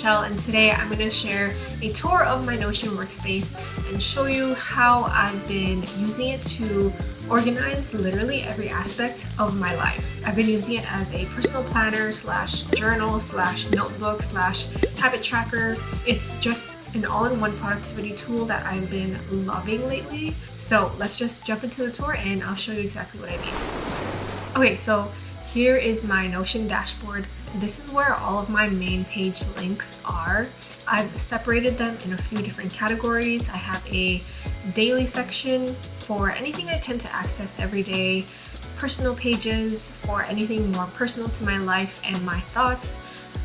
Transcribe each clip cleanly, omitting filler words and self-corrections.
Michelle, and today I'm going to share a tour of my Notion workspace and show you how I've been using it to organize literally every aspect of my life. I've been using it as a personal planner slash journal slash notebook slash habit tracker. It's just an all-in-one productivity tool that I've been loving lately. So let's just jump into the tour and I'll show you exactly what I mean. Okay, so here is my Notion dashboard. This is where all of my main page links are. I've separated them in a few different categories. I have a daily section for anything I tend to access every day, personal pages for anything more personal to my life and my thoughts,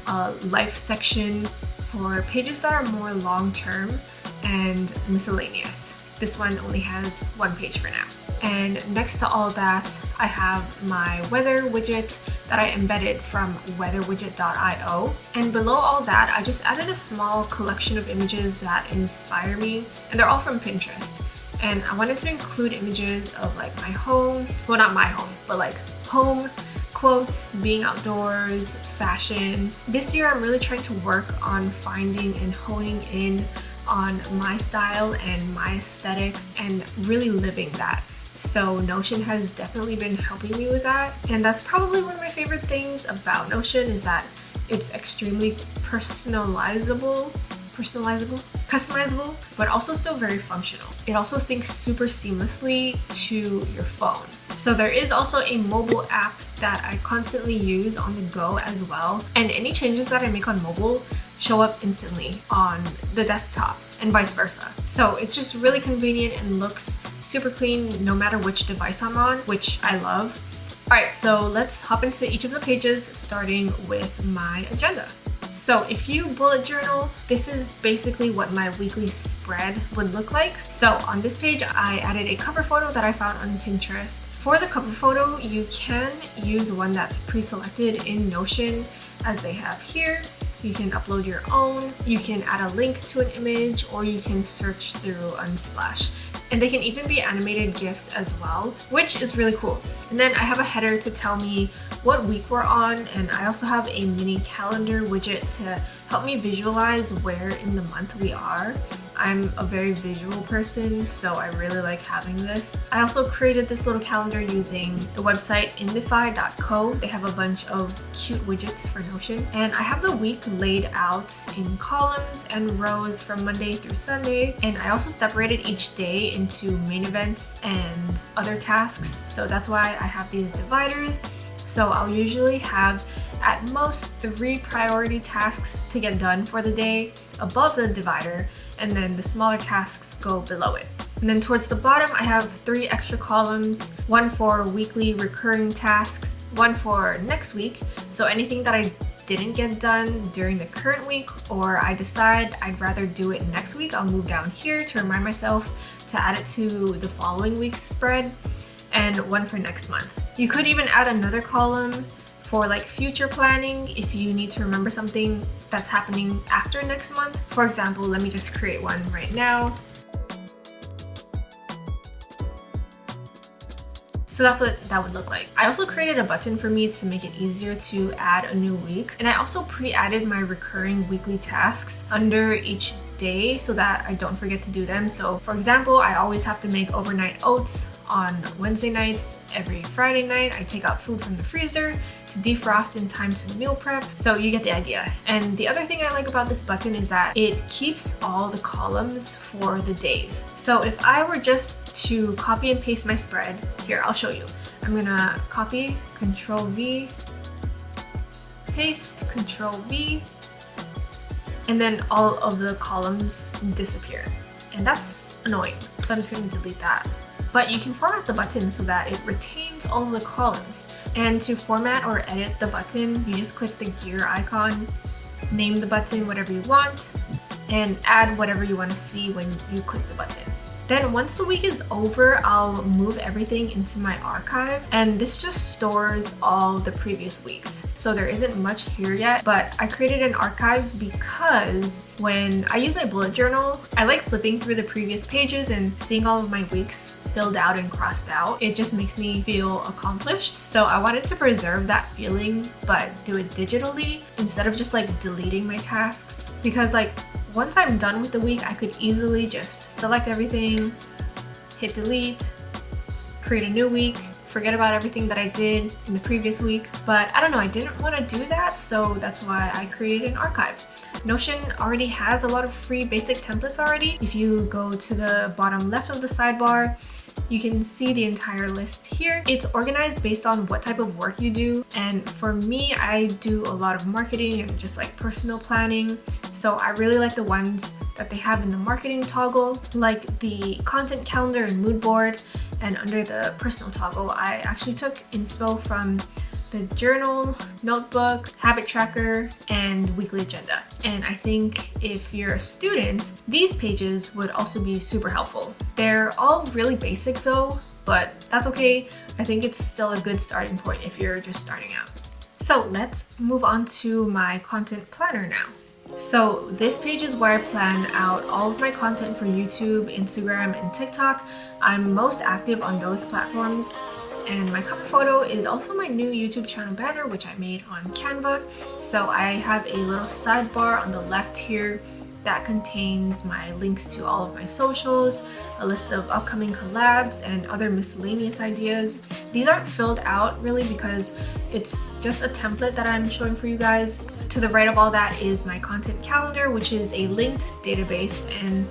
a life section for pages that are more long-term, and miscellaneous. This one only has one page for now. And next to all that, I have my weather widget that I embedded from weatherwidget.io. And below all that, I just added a small collection of images that inspire me, and they're all from Pinterest. And I wanted to include images of like my home, well, not my home, but like home, quotes, being outdoors, fashion. This year, I'm really trying to work on finding and honing in on my style and my aesthetic and really living that. So Notion has definitely been helping me with that. And that's probably one of my favorite things about Notion is that it's extremely customizable, but also still very functional. It also syncs super seamlessly to your phone. So there is also a mobile app that I constantly use on the go as well. And any changes that I make on mobile show up instantly on the desktop and vice versa. So it's just really convenient and looks super clean no matter which device I'm on, which I love. All right, so let's hop into each of the pages, starting with my agenda. So if you bullet journal, this is basically what my weekly spread would look like. So on this page, I added a cover photo that I found on Pinterest. For the cover photo, you can use one that's pre-selected in Notion as they have here. You can upload your own, you can add a link to an image, or you can search through Unsplash. And they can even be animated GIFs as well, which is really cool. And then I have a header to tell me what week we're on, and I also have a mini calendar widget to help me visualize where in the month we are. I'm a very visual person, so I really like having this. I also created this little calendar using the website indify.co. They have a bunch of cute widgets for Notion. And I have the week laid out in columns and rows from Monday through Sunday. And I also separated each day into main events and other tasks. So that's why I have these dividers. So I'll usually have at most 3 priority tasks to get done for the day above the divider, and then the smaller tasks go below it. And then towards the bottom, I have 3 extra columns, one for weekly recurring tasks, one for next week. So anything that I didn't get done during the current week, or I decide I'd rather do it next week, I'll move down here to remind myself to add it to the following week's spread, and one for next month. You could even add another column for like future planning if you need to remember something that's happening after next month. For example, let me just create one right now. So that's what that would look like. I also created a button for me to make it easier to add a new week. And I also pre-added my recurring weekly tasks under each day so that I don't forget to do them. So for example, I always have to make overnight oats on Wednesday nights. Every Friday night, I take out food from the freezer to defrost in time to meal prep. So you get the idea. And the other thing I like about this button is that it keeps all the columns for the days. So if I were just to copy and paste my spread, here, I'll show you. I'm gonna copy, Control V, paste, Control V, and then all of the columns disappear. And that's annoying. So I'm just gonna delete that. But you can format the button so that it retains all of the columns. And to format or edit the button, you just click the gear icon, name the button whatever you want, and add whatever you want to see when you click the button. Then once the week is over, I'll move everything into my archive, and this just stores all the previous weeks. So there isn't much here yet, but I created an archive because when I use my bullet journal, I like flipping through the previous pages and seeing all of my weeks filled out and crossed out. It just makes me feel accomplished. So I wanted to preserve that feeling, but do it digitally instead of just like deleting my tasks. Because like once I'm done with the week, I could easily just select everything, hit delete, create a new week, forget about everything that I did in the previous week. But I don't know, I didn't want to do that, so that's why I created an archive. Notion already has a lot of free basic templates already. If you go to the bottom left of the sidebar, you can see the entire list here. It's organized based on what type of work you do. And for me, I do a lot of marketing and just like personal planning. So I really like the ones that they have in the marketing toggle, like the content calendar and mood board. And under the personal toggle, I actually took inspo from the journal, notebook, habit tracker, and weekly agenda. And I think if you're a student, these pages would also be super helpful. They're all really basic though, but that's okay. I think it's still a good starting point if you're just starting out. So let's move on to my content planner now. So this page is where I plan out all of my content for YouTube, Instagram, and TikTok. I'm most active on those platforms. And my cover photo is also my new YouTube channel banner, which I made on Canva. So I have a little sidebar on the left here that contains my links to all of my socials, a list of upcoming collabs, and other miscellaneous ideas. These aren't filled out really because it's just a template that I'm showing for you guys. To the right of all that is my content calendar, which is a linked database, and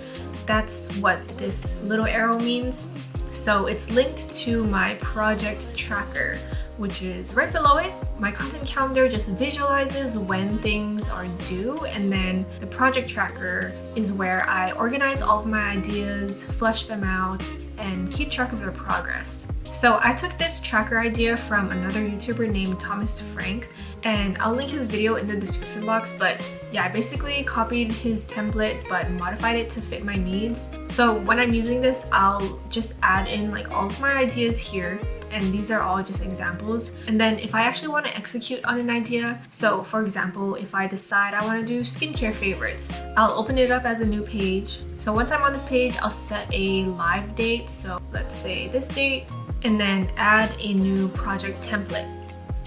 that's what this little arrow means. So it's linked to my project tracker, which is right below it. My content calendar just visualizes when things are due, and then the project tracker is where I organize all of my ideas, flesh them out, and keep track of their progress. So I took this tracker idea from another YouTuber named Thomas Frank, and I'll link his video in the description box, but yeah, I basically copied his template but modified it to fit my needs. So when I'm using this, I'll just add in like all of my ideas here, and these are all just examples. And then if I actually want to execute on an idea, so for example, if I decide I want to do skincare favorites, I'll open it up as a new page. So once I'm on this page, I'll set a live date, so let's say this date, and then add a new project template.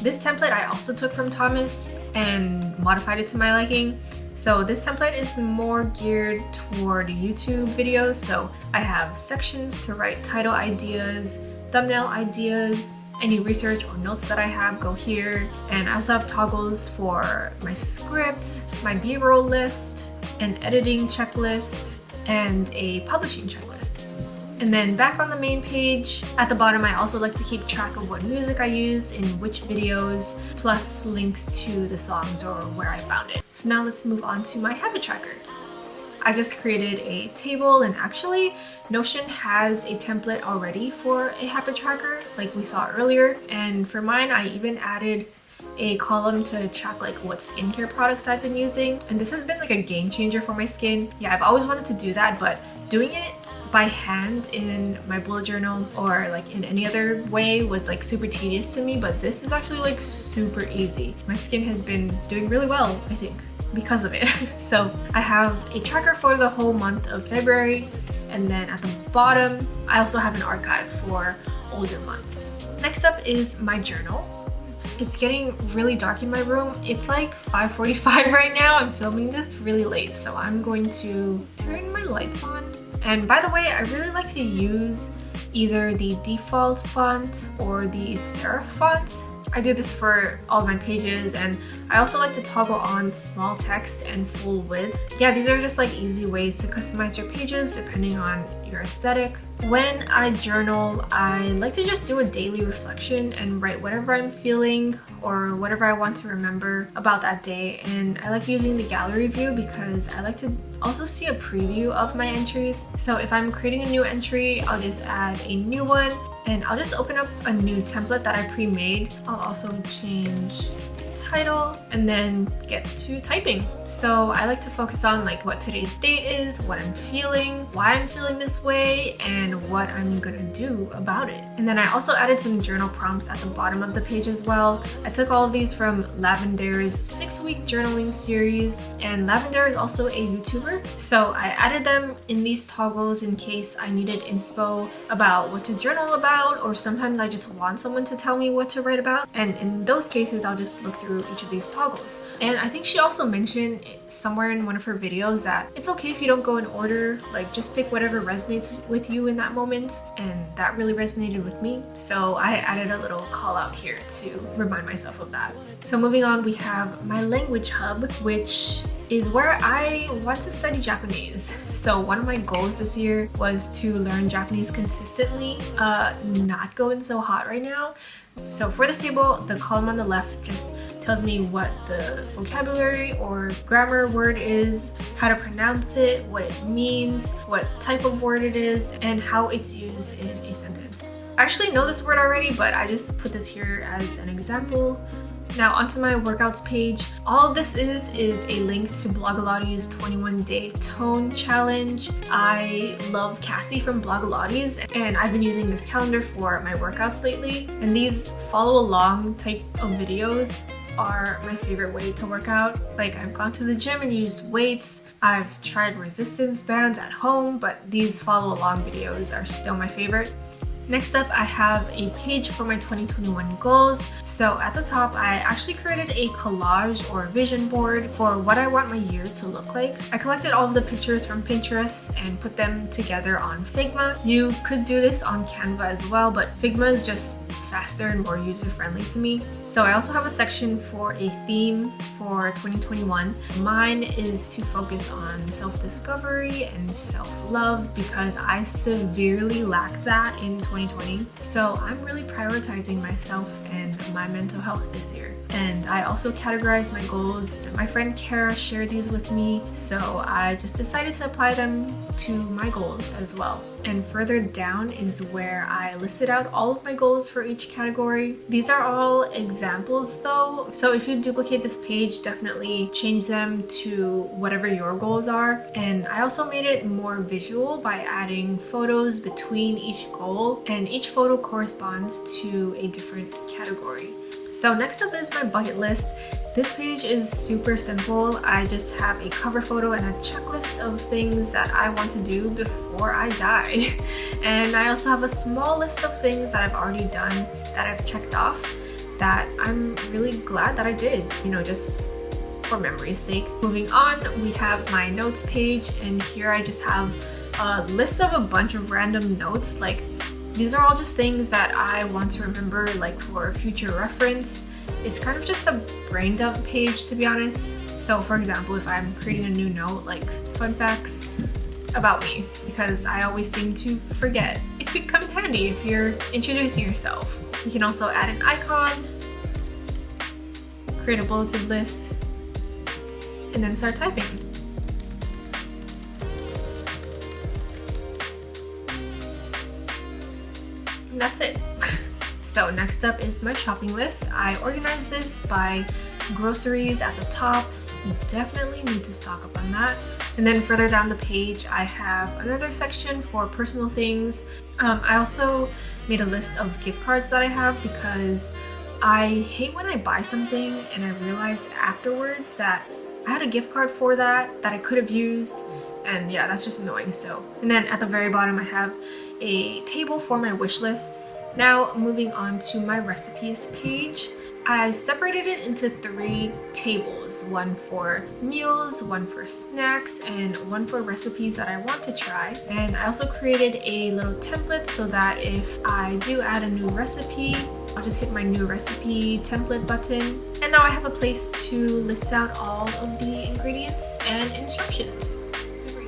This template I also took from Thomas and modified it to my liking. So this template is more geared toward YouTube videos, so I have sections to write title ideas, thumbnail ideas, any research or notes that I have go here, and I also have toggles for my script, my B-roll list, an editing checklist, and a publishing checklist. And then back on the main page, at the bottom I also like to keep track of what music I use in which videos, plus links to the songs or where I found it. So now let's move on to my habit tracker. I just created a table, and actually Notion has a template already for a habit tracker like we saw earlier, and for mine I even added a column to track like what skincare products I've been using, and this has been like a game changer for my skin. Yeah, I've always wanted to do that, but doing it by hand in my bullet journal or like in any other way was like super tedious to me, but this is actually like super easy. My skin has been doing really well, I think, because of it. So I have a tracker for the whole month of February, and then at the bottom I also have an archive for older months. Next up is my journal. It's getting really dark in my room. It's like 5:45 right now. I'm filming this really late, so I'm going to turn my lights on. And by the way, I really like to use either the default font or the serif font. I do this for all my pages, and I also like to toggle on small text and full width. Yeah, these are just like easy ways to customize your pages depending on your aesthetic. When I journal, I like to just do a daily reflection and write whatever I'm feeling or whatever I want to remember about that day. And I like using the gallery view because I like to also see a preview of my entries. So if I'm creating a new entry, I'll just add a new one, and I'll just open up a new template that I pre-made. I'll also change the title and then get to typing. So I like to focus on like what today's date is, what I'm feeling, why I'm feeling this way, and what I'm gonna do about it. And then I also added some journal prompts at the bottom of the page as well. I took all of these from Lavender's 6-week journaling series, and Lavender is also a YouTuber. So I added them in these toggles in case I needed inspo about what to journal about, or sometimes I just want someone to tell me what to write about. And in those cases, I'll just look through each of these toggles. And I think she also mentioned somewhere in one of her videos that it's okay if you don't go in order, like just pick whatever resonates with you in that moment, and that really resonated with me. So I added a little call out here to remind myself of that. So moving on, we have my language hub, which is where I want to study Japanese. So one of my goals this year was to learn Japanese consistently, not going so hot right now. So for this table, the column on the left just tells me what the vocabulary or grammar word is, how to pronounce it, what it means, what type of word it is, and how it's used in a sentence. I actually know this word already, but I just put this here as an example. Now onto my workouts page. All of this is a link to Blogilates 21-day tone challenge. I love Cassie from Blogilates, and I've been using this calendar for my workouts lately. And these follow along type of videos are my favorite way to work out. Like, I've gone to the gym and used weights. I've tried resistance bands at home, but these follow along videos are still my favorite. Next up, I have a page for my 2021 goals. So at the top, I actually created a collage or vision board for what I want my year to look like. I collected all of the pictures from Pinterest and put them together on Figma. You could do this on Canva as well, but Figma is just faster and more user-friendly to me. So I also have a section for a theme for 2021. Mine is to focus on self-discovery and self-love because I severely lacked that in 2020. So I'm really prioritizing myself and my mental health this year. And I also categorized my goals. My friend Kara shared these with me, so I just decided to apply them to my goals as well. And further down is where I listed out all of my goals for each category. These are all examples though, so if you duplicate this page, definitely change them to whatever your goals are. And I also made it more visual by adding photos between each goal, and each photo corresponds to a different category. So next up is my bucket list. This page is super simple. I just have a cover photo and a checklist of things that I want to do before I die. And I also have a small list of things that I've already done that I've checked off that I'm really glad that I did, just for memory's sake. Moving on, we have my notes page, and here I just have a list of a bunch of random notes. Like, these are all just things that I want to remember, like for future reference. It's kind of just a brain dump page, to be honest. So for example, if I'm creating a new note, like fun facts about me, because I always seem to forget. It could come in handy if you're introducing yourself. You can also add an icon, create a bulleted list, and then start typing. And that's it. So next up is my shopping list. I organized this by groceries at the top. You definitely need to stock up on that. And then further down the page, I have another section for personal things. I also made a list of gift cards that I have because I hate when I buy something and I realize afterwards that I had a gift card for that I could have used. And yeah, that's just annoying. And then at the very bottom, I have a table for my wish list. Now moving on to my recipes page. I separated it into 3 tables, one for meals, one for snacks, and one for recipes that I want to try. And I also created a little template so that if I do add a new recipe, I'll just hit my new recipe template button. And now I have a place to list out all of the ingredients and instructions.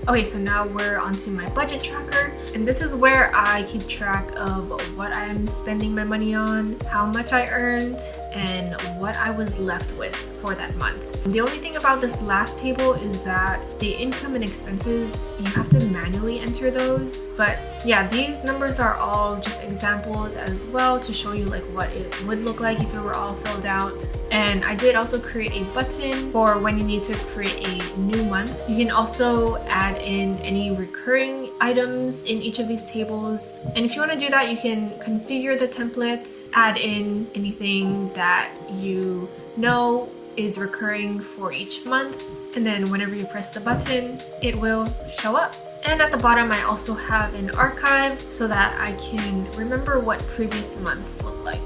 Okay, so now we're onto my budget tracker, and this is where I keep track of what I'm spending my money on, how much I earned, and what I was left with for that month. The only thing about this last table is that the income and expenses, you have to manually enter those. But yeah, these numbers are all just examples as well to show you like what it would look like if it were all filled out. And I did also create a button for when you need to create a new month. You can also add in any recurring items in each of these tables. And if you want to do that, you can configure the template, add in anything that you know is recurring for each month. And then whenever you press the button, it will show up. And at the bottom, I also have an archive so that I can remember what previous months look like.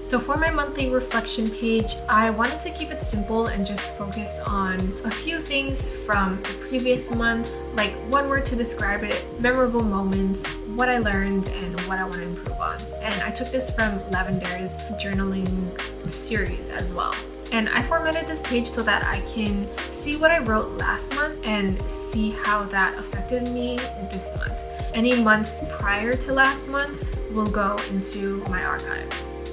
So for my monthly reflection page, I wanted to keep it simple and just focus on a few things from the previous month, like one word to describe it, memorable moments, what I learned, and what I want to improve on. And I took this from Lavender's journaling series as well. And I formatted this page so that I can see what I wrote last month and see how that affected me this month. Any months prior to last month will go into my archive.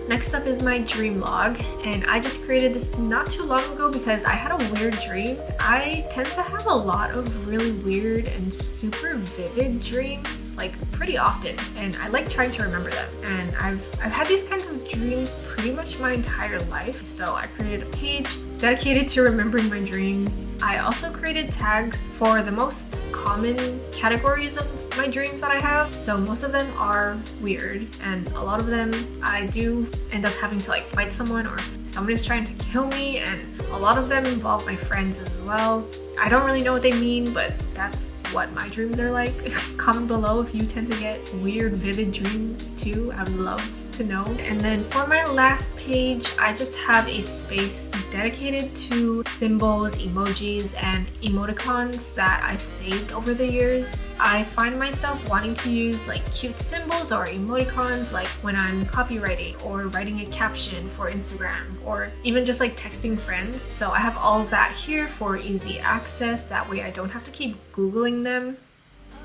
Next up is my dream log, and I just created this not too long ago because I had a weird dream. I tend to have a lot of really weird and super vivid dreams, like pretty often, and I like trying to remember them. And I've had these kinds of dreams pretty much my entire life, so I created a page dedicated to remembering my dreams. I also created tags for the most common categories of my dreams that I have. So most of them are weird, and a lot of them I do end up having to like fight someone or someone is trying to kill me, and a lot of them involve my friends as well. I don't really know what they mean, but that's what my dreams are like. Comment below if you tend to get weird, vivid dreams too. I would love to know. And then for my last page, I just have a space dedicated to symbols, emojis, and emoticons that I saved over the years. I find myself wanting to use like cute symbols or emoticons like when I'm copywriting or writing a caption for Instagram or even just like texting friends. So I have all of that here for easy access. That way I don't have to keep Googling them.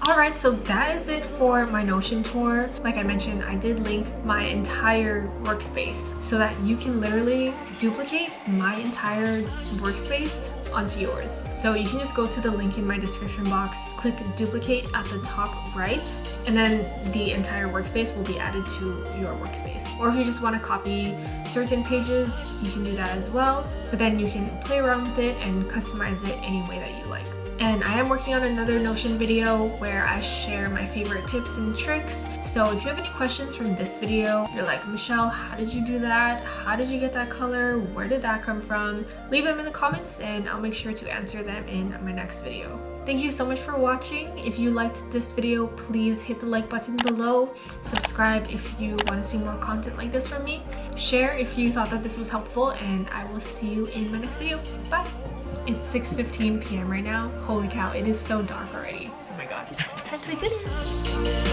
Alright, so that is it for my Notion tour. Like I mentioned, I did link my entire workspace so that you can literally duplicate my entire workspace onto yours. So you can just go to the link in my description box, click duplicate at the top right, and then the entire workspace will be added to your workspace. Or if you just want to copy certain pages, you can do that as well, but then you can play around with it and customize it any way that you like. And I am working on another Notion video where I share my favorite tips and tricks. So if you have any questions from this video, you're like, Michelle, how did you do that? How did you get that color? Where did that come from? Leave them in the comments and I'll make sure to answer them in my next video. Thank you so much for watching. If you liked this video, please hit the like button below. Subscribe if you want to see more content like this from me. Share if you thought that this was helpful, and I will see you in my next video. Bye! It's 6:15 p.m. right now. Holy cow, it is so dark already. Oh my god. Time to eat dinner.